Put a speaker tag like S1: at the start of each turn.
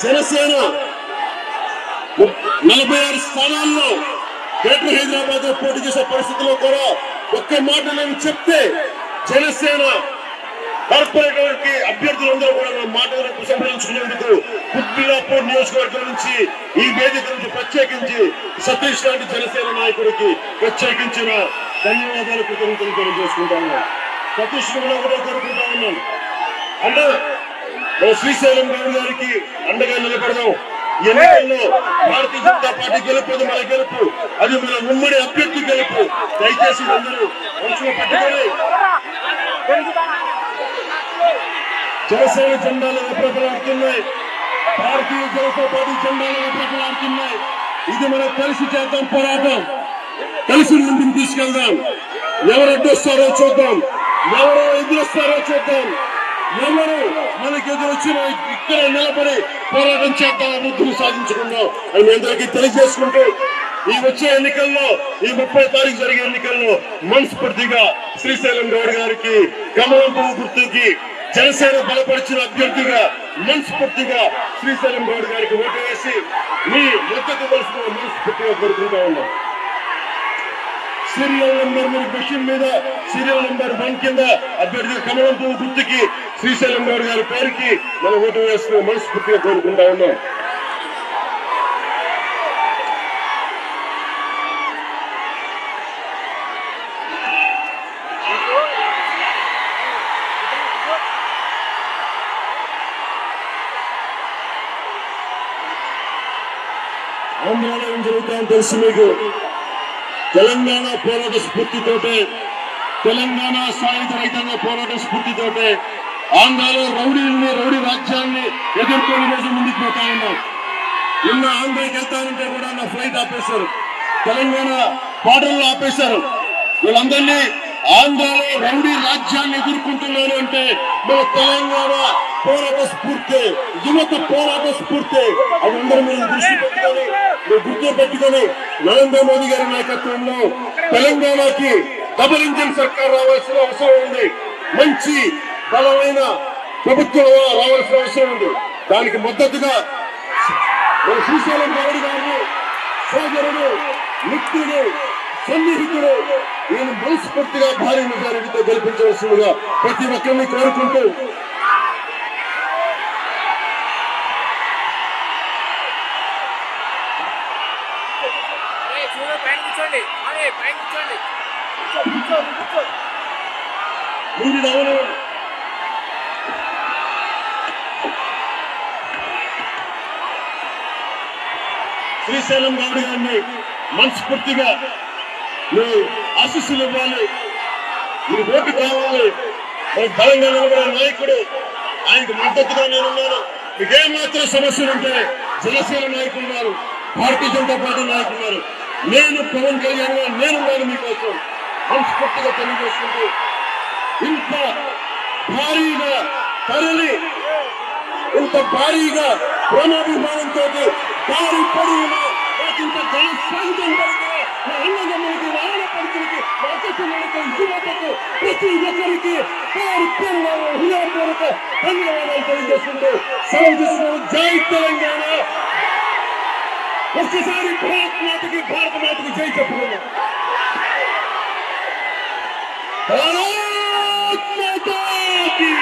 S1: జనసేన 46 స్థానాల్లో గ్రేటర్ హైదరాబాద్ లో పోటీ చేసే పరిస్థితుల్లో కూడా ఒక్క మాట నేను చెప్తే జనసేన కార్పొరేటర్ కి అభ్యర్థులందరూ కూడా నా మాటలను సంప్రదించుకునేందుకు కుత్బుల్లాపూర్ నియోజకవర్గం నుంచి ఈ వేదిక నుంచి ప్రత్యేకించి సతీష్ లాంటి జనసేన నాయకుడికి ప్రత్యేకించిన ధన్యవాదాలు కృతజ్ఞతలు తెలియజేసుకుంటా ఉన్నాను. సతీష్ కూడా కోరుకుంటా ఉన్నాను. అంటే మన శ్రీశైలం గౌడ్ గారికి అండగా నిలబడదాం. ఎన్నికల్లో భారతీయ జనతా పార్టీ గెలుపు మన గెలుపు, అది మన ఉమ్మడి అభ్యర్థి గెలుపు. దయచేసి అందరూ మనసులో పట్టుకొని జనసేన జెండాలు రెపరెపలాడుతున్నాయి, భారతీయ జనతా పార్టీ జెండాలు రెపరెపలాడుతున్నాయి. ఇది మనం కలిసి చేద్దాం, పోరాటం కలిసి ముందుకు తీసుకెళ్దాం. ఎవరు అడ్డొస్తారో చూద్దాం, ఎవరు ఎదురొస్తారో చూద్దాం, ఎవరు మనకి ఎదురొచ్చిన ఇక్కడ నిలబడి పోరాటం చేద్దాం, అభివృద్ధిని సాధించుకుందాం అని మీ అందరికీ తెలియజేసుకుంటూ ఈ వచ్చే ఎన్నికల్లో ఈ 30 తారీఖు జరిగే ఎన్నికల్లో మనస్ఫూర్తిగా శ్రీశైలం గౌడ్ గారికి కమలం పువ్వు గుర్తుకి జనసేన బలపరిచిన అభ్యర్థిగా మనస్ఫూర్తిగా శ్రీశైలం గౌడ్ గారికి ఓటు వేసి మీ మద్దతు వలసిన మనస్ఫూర్తిగా కోరుకుంటా ఉన్నాం. సీరియల్ నెంబర్ మీరు క్వశ్చన్ మీద సీరియల్ నెంబర్ 1 కింద అభ్యర్థి కమలం పువ్వు గుర్తుకి శ్రీశైలం గౌడ్ గారి పేరుకి మనం ఓటు వేస్తూ మనస్ఫూర్తిగా కోరుకుంటా ఉన్నాం. ఆంధ్రాలో ఏం జరుగుతాయని తెలుసు మీకు. తెలంగాణ పోరాట స్ఫూర్తితోటే, తెలంగాణ సాయుధ రైతాంగ పోరాట స్ఫూర్తితోటే ఆంధ్రాలో రౌడీ రాజ్యాన్ని ఎదుర్కొని రోజు ముందుకు పోతా ఉన్నాం. నిన్న ఆంధ్రాకి వెళ్తానంటే కూడా నా ఫ్లైట్ ఆపేశారు, తెలంగాణ బార్డర్లో ఆపేశారు. వీళ్ళందరినీ ఆంధ్రాలో రౌడీ రాజ్యాన్ని ఎదుర్కొంటున్నారు అంటే మన తెలంగాణ పోరాట స్ఫూర్తి, యువత పోరాట స్ఫూర్తి. అది అందరూ మీరు దృష్టి పెట్టుకొని మీరు గుర్తు పెట్టుకొని నరేంద్ర మోదీ గారి నాయకత్వంలో తెలంగాణకి డబుల్ ఇంజిన్ సర్కార్ రావాల్సిన అవసరం ఉంది. మంచి బలమైన ప్రభుత్వం రావాల్సిన అవసరం ఉంది. దానికి మద్దతుగా మన శ్రీశైలం గౌడ్ గారిని సోదరుడు, మిత్రుడు, సన్నిహితుడు ఈయన మనస్ఫూర్తిగా భారీ మెజారిటీతో గెలిపించవలసిందిగా ప్రతి ఒక్కరిని కోరుకుంటూ శ్రీశైలం గౌడ్ గారిని మనస్ఫూర్తిగా మీరు ఆశీస్సులు ఇవ్వాలి, మీరు ఓటు కావాలి. మన బలంగా నిలబడే నాయకుడు, ఆయనకు మద్దతుగా నేనున్నాను. మీకేం మాత్రం సమస్యలు ఉంటే జనసేన నాయకులు ఉన్నారు, భారతీయ జనతా పార్టీ నాయకులు ఉన్నారు, నేను పవన్ కళ్యాణ్ గారు నేనున్నాను మీకోసం మనస్ఫూర్తిగా తెలియజేసుకుంటూ ఇంత భారీగా తరలి, ఇంత భారీగా ప్రేమాభిమానంతో భారీ పొడవున ఇంత ఘన స్వాగతం పలికిన నా అన్నదమ్ములకి, నా ఆడపడుతులకి, నా అక్కచెల్లెలకు, యువతకు, ప్రతి ఒక్కరికి హృదయపూర్వక ధన్యవాదాలు తెలియజేస్తుంటూ సెలవు తీసుకున్నాను. జై తెలంగాణ. ఒక్కసారి భారత మాతకి జై చెప్పుకున్నాం. భారత్ మాతాకి